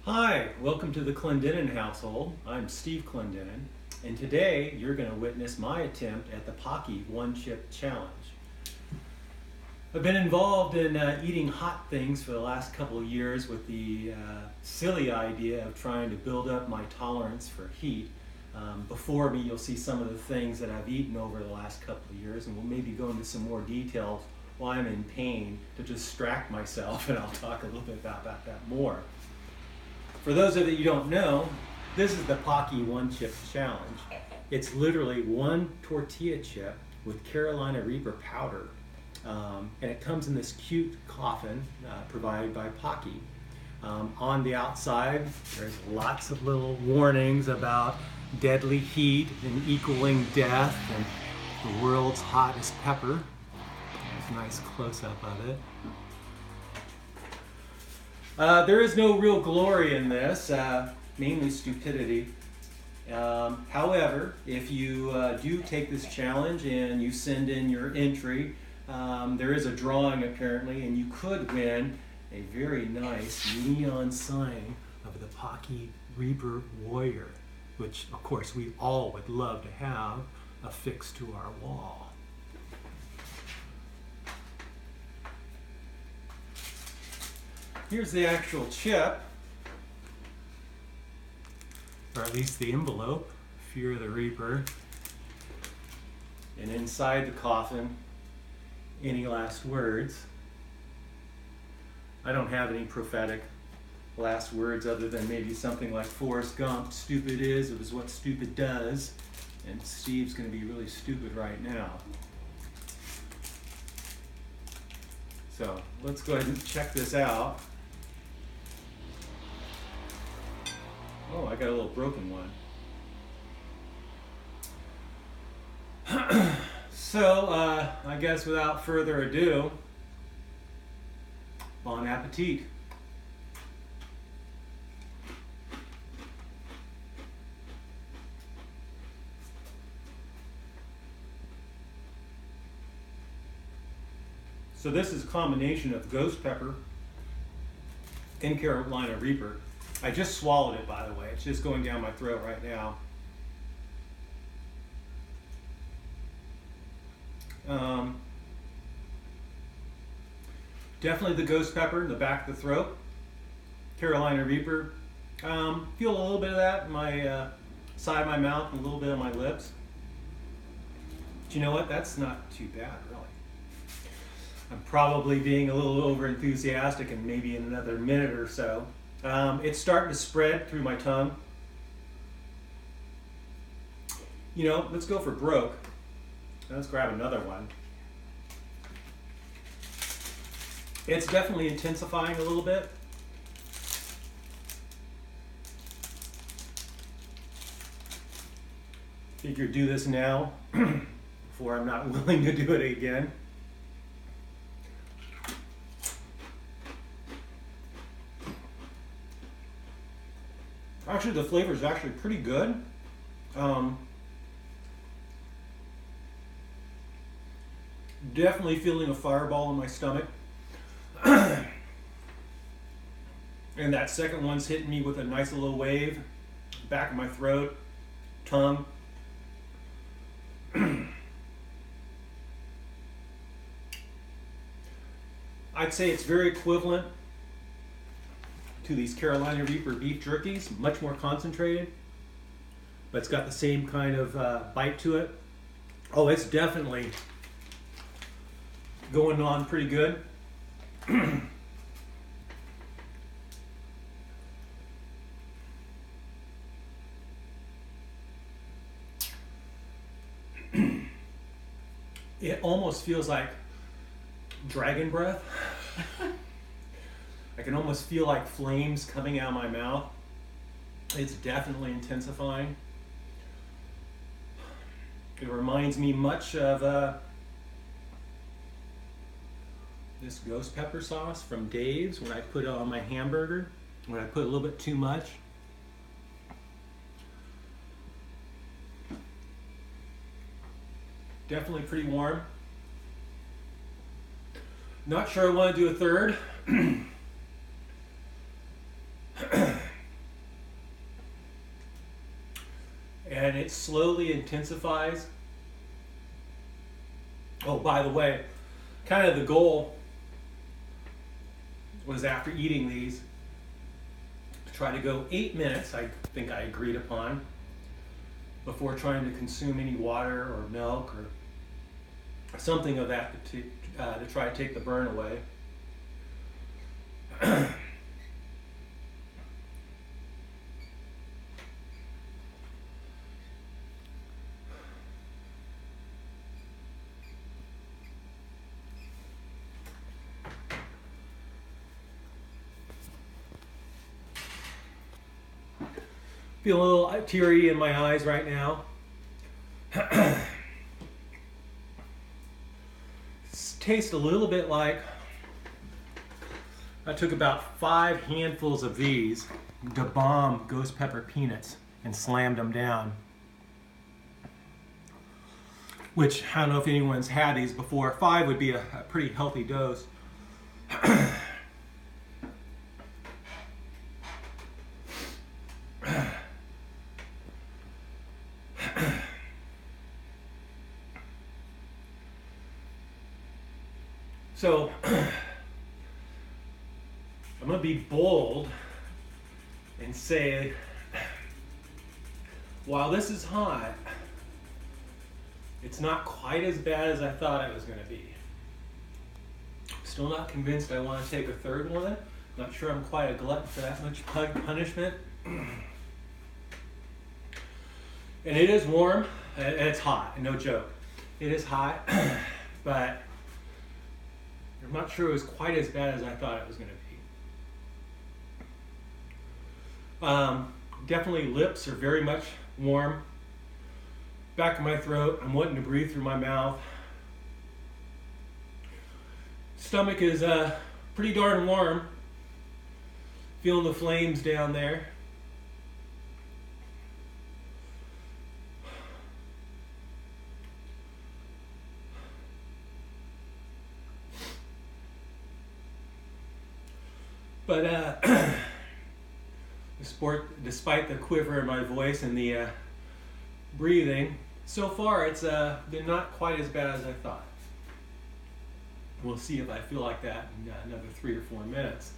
Hi, welcome to the Clendenin household. I'm Steve Clendenin, and today you're going to witness my attempt at the Paqui one-chip challenge. I've been involved in eating hot things for the last couple of years with the silly idea of trying to build up my tolerance for heat. Before me you'll see some of the things that I've eaten over the last couple of years, and we'll maybe go into some more details while I'm in pain to distract myself, and I'll talk a little bit about that more. For those of you who don't know, this is the Paqui one-chip challenge. It's literally one tortilla chip with Carolina Reaper powder. And it comes in this cute coffin provided by Paqui. On the outside, there's lots of little warnings about deadly heat and equaling death and the world's hottest pepper. There's a nice close-up of it. There is no real glory in this, mainly stupidity. However, if you do take this challenge and you send in your entry, there is a drawing apparently, and you could win a very nice neon sign of the Paqui Reaper Warrior, which of course we all would love to have affixed to our wall. Here's the actual chip, or at least the envelope, Fear of the Reaper. And inside the coffin, any last words. I don't have any prophetic last words other than maybe something like Forrest Gump, stupid is what stupid does. And Steve's going to be really stupid right now. So let's go ahead and check this out. Oh, I got a little broken one. So, I guess without further ado, bon appetit. So this is a combination of ghost pepper and Carolina Reaper. I just swallowed it, by the way. It's just going down my throat right now. Definitely the ghost pepper in the back of the throat. Carolina Reaper. Feel a little bit of that in my side of my mouth and a little bit on my lips. But you know what? That's not too bad, really. I'm probably being a little over enthusiastic, and maybe in another minute or so. It's starting to spread through my tongue. You know, let's go for broke. Let's grab another one. It's definitely intensifying a little bit. Figure do this now before I'm not willing to do it again. Actually, the flavor is actually pretty good. Definitely feeling a fireball in my stomach. And that second one's hitting me with a nice little wave, back of my throat, tongue. I'd say it's very equivalent to these Carolina Reaper beef jerkies, much more concentrated, but it's got the same kind of bite to it. Oh, it's definitely going on pretty good. It almost feels like dragon breath. I can almost feel like flames coming out of my mouth. It's definitely intensifying. It reminds me much of this ghost pepper sauce from Dave's when I put it on my hamburger, when I put a little bit too much. Definitely pretty warm. Not sure I want to do a third. and it slowly intensifies. Oh, by the way, kind of the goal was after eating these to try to go 8 minutes, I think I agreed upon, before trying to consume any water or milk or something of that to try to take the burn away. Feel a little teary in my eyes right now. Tastes a little bit like, I took about 5 handfuls of these Da Bomb ghost pepper peanuts and slammed them down. Which, I don't know if anyone's had these before. 5 would be a pretty healthy dose. So, I'm going to be bold and say, while this is hot, it's not quite as bad as I thought it was going to be. Still not convinced I want to take a third one. Not sure I'm quite a glutton for that much punishment. And it is warm, and it's hot, no joke. It is hot, but I'm not sure it was quite as bad as I thought it was going to be. Definitely lips are very much warm. Back of my throat, I'm wanting to breathe through my mouth. Stomach is pretty darn warm. Feeling the flames down there. But despite the quiver in my voice and the breathing, so far it's been not quite as bad as I thought. We'll see if I feel like that in another 3 or 4 minutes.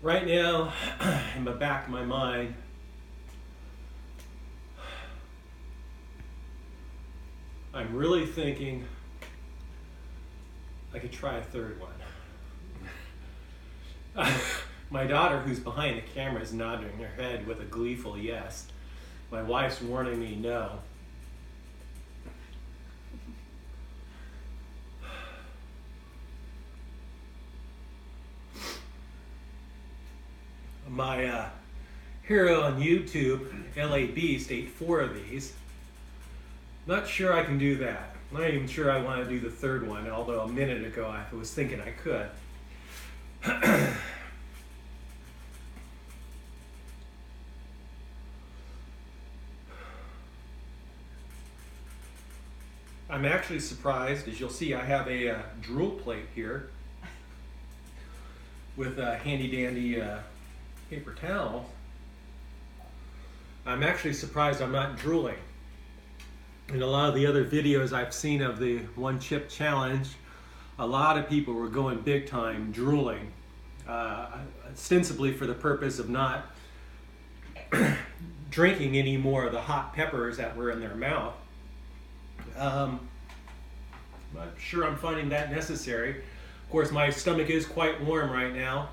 Right now, in the back of my mind, I'm really thinking I could try a third one. My daughter, who's behind the camera, is nodding her head with a gleeful yes. My wife's warning me no. My hero on YouTube, LA Beast, ate 4 of these. Not sure I can do that. Not even sure I want to do the third one, although a minute ago I was thinking I could. I'm actually surprised. As you'll see, I have a drool plate here with a handy dandy paper towel. I'm actually surprised I'm not drooling. In a lot of the other videos I've seen of the One Chip Challenge, a lot of people were going big time drooling, ostensibly for the purpose of not drinking any more of the hot peppers that were in their mouth. I'm not sure I'm finding that necessary. Of course, my stomach is quite warm right now.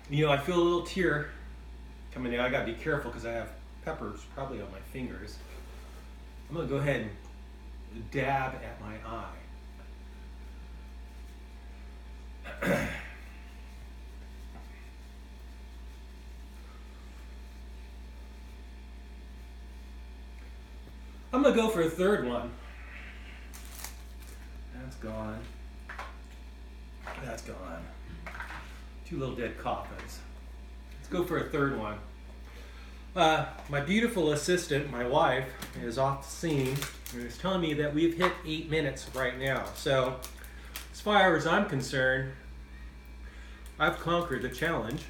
You know, I feel a little tear coming out. I gotta be careful because I have peppers probably on my fingers. I'm gonna go ahead and dab at my eye. I'm gonna go for a third one. That's gone. That's gone. 2 little dead coffins. Let's go for a third one. My beautiful assistant, my wife, is off the scene and is telling me that we've hit 8 minutes right now. So, as far as I'm concerned, I've conquered the challenge.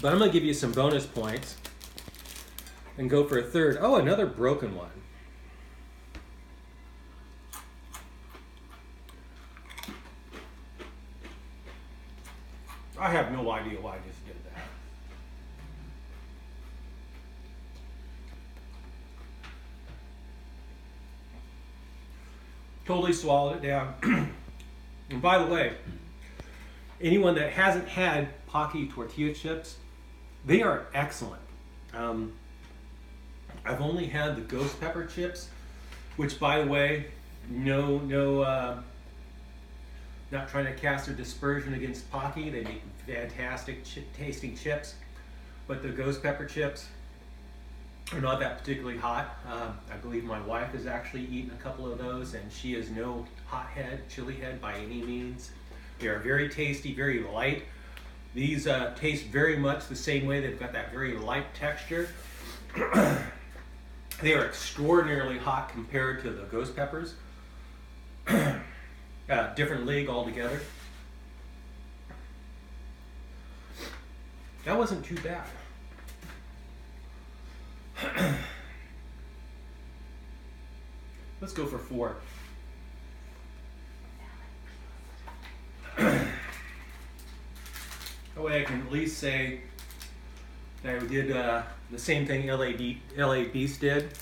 But I'm going to give you some bonus points and go for a third. Oh, another broken one. I have no idea why I just did that. Totally swallowed it down. And by the way, anyone that hasn't had Paqui tortilla chips, they are excellent. I've only had the ghost pepper chips, which, by the way, not trying to cast a dispersion against Paqui. They make fantastic tasting chips, but the ghost pepper chips are not that particularly hot. I believe my wife has actually eaten a couple of those, and she is no hothead, chili head by any means. They are very tasty, very light. These taste very much the same way. They've got that very light texture. They are extraordinarily hot compared to the ghost peppers. Different league altogether. That wasn't too bad. Let's go for 4. That way I can at least say that we did the same thing LA Beast did.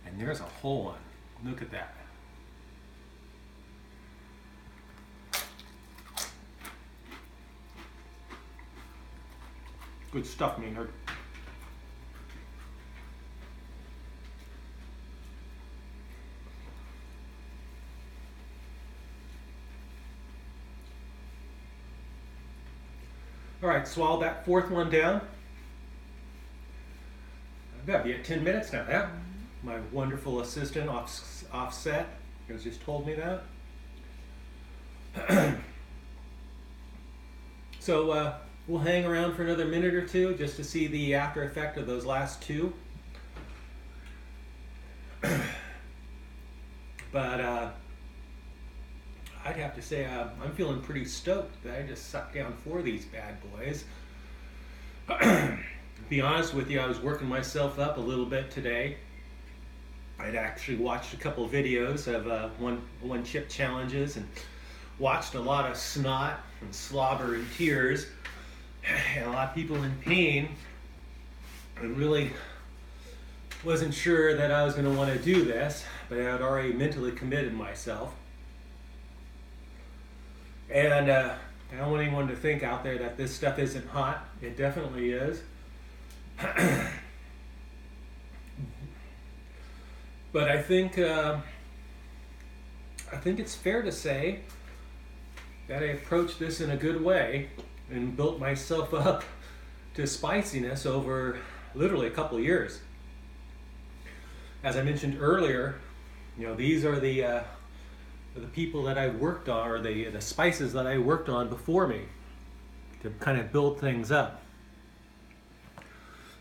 And there's a whole one. Look at that. Good stuff, Maynard. All right, swallow that 4th one down. I've got to be at 10 minutes now. Yeah. My wonderful assistant, Offset, has just told me that. So we'll hang around for another minute or two just to see the after effect of those last 2. But I'd have to say I'm feeling pretty stoked that I just sucked down 4 of these bad boys. To be honest with you, I was working myself up a little bit today. I'd actually watched a couple videos of one chip challenges and watched a lot of snot and slobber and tears and a lot of people in pain, and really wasn't sure that I was going to want to do this, but I had already mentally committed myself. And I don't want anyone to think out there that this stuff isn't hot. It definitely is. But I think it's fair to say that I approached this in a good way and built myself up to spiciness over literally a couple of years. As I mentioned earlier, these are the people that I worked on, or the spices that I worked on before me to kind of build things up.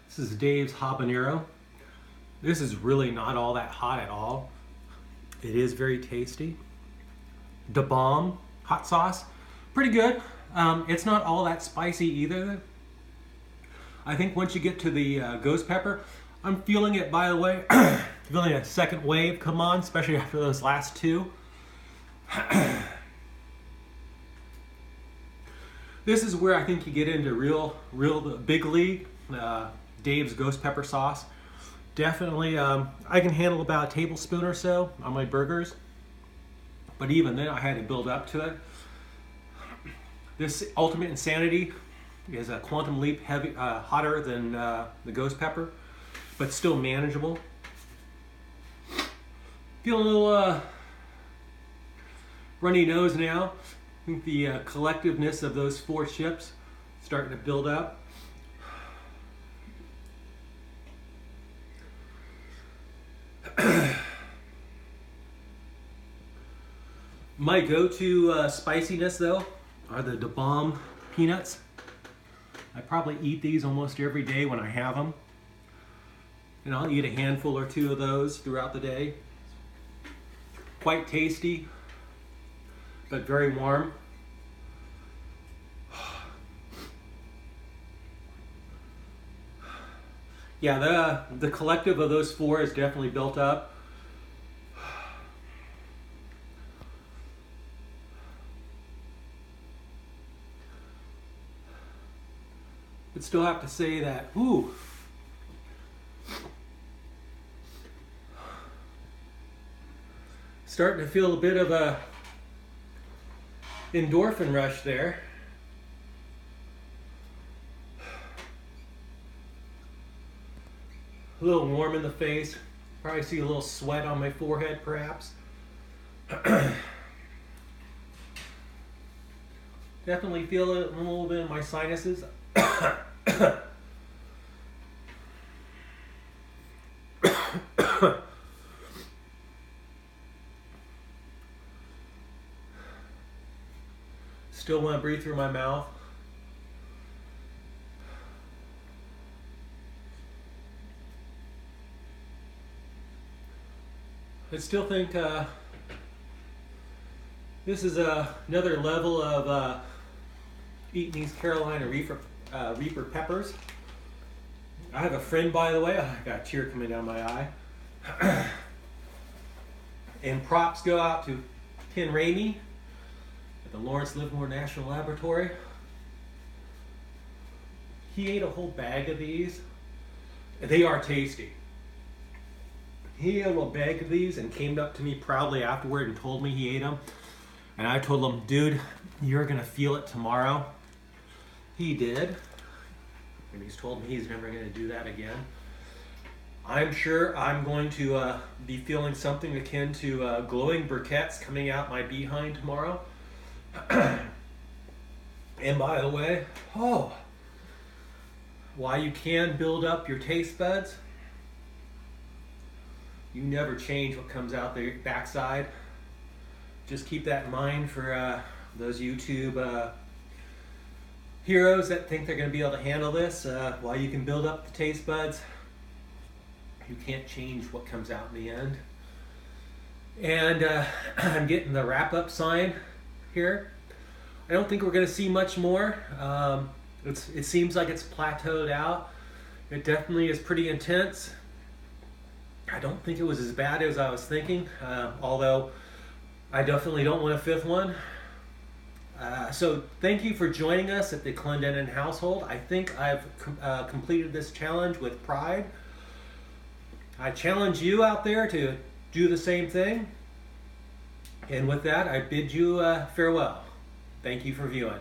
This is Dave's habanero. This is really not all that hot at all. It is very tasty. Da Bomb hot sauce, pretty good. It's not all that spicy either. I think once you get to the ghost pepper, I'm feeling it, by the way. Feeling a second wave come on, especially after those last 2. This is where I think you get into real big league. Dave's ghost pepper sauce. Definitely, I can handle about a tablespoon or so on my burgers. But even then, I had to build up to it. This Ultimate Insanity is a quantum leap hotter than the ghost pepper, but still manageable. Feeling a little runny nose now. I think the collectiveness of those 4 chips starting to build up. My go-to spiciness though are the Da Bomb peanuts. I probably eat these almost every day when I have them. And I'll eat a handful or two of those throughout the day. Quite tasty, but very warm. Yeah, the collective of those four is definitely built up. But still have to say that, ooh. Starting to feel a bit of a endorphin rush there. A little warm in the face. Probably see a little sweat on my forehead, perhaps. Definitely feel it a little bit in my sinuses. Still want to breathe through my mouth. I still think this is another level of eating these Carolina Reaper peppers. I have a friend, by the way, I got a tear coming down my eye. And props go out to Ken Ramey at the Lawrence Livermore National Laboratory. He ate a whole bag of these. They are tasty. He ate a little bag of these and came up to me proudly afterward and told me he ate them. And I told him, dude, you're gonna feel it tomorrow. He did. And he's told me he's never gonna do that again. I'm sure I'm going to be feeling something akin to glowing briquettes coming out my behind tomorrow. And by the way, while you can build up your taste buds, you never change what comes out the backside. Just keep that in mind for those YouTube heroes that think they're going to be able to handle this. While you can build up the taste buds, you can't change what comes out in the end. And I'm getting the wrap-up sign here. I don't think we're going to see much more. It seems like it's plateaued out. It definitely is pretty intense. I don't think it was as bad as I was thinking, although I definitely don't want a fifth one. So thank you for joining us at the Clendenin household. I think I've completed this challenge with pride. I challenge you out there to do the same thing. And with that, I bid you farewell. Thank you for viewing.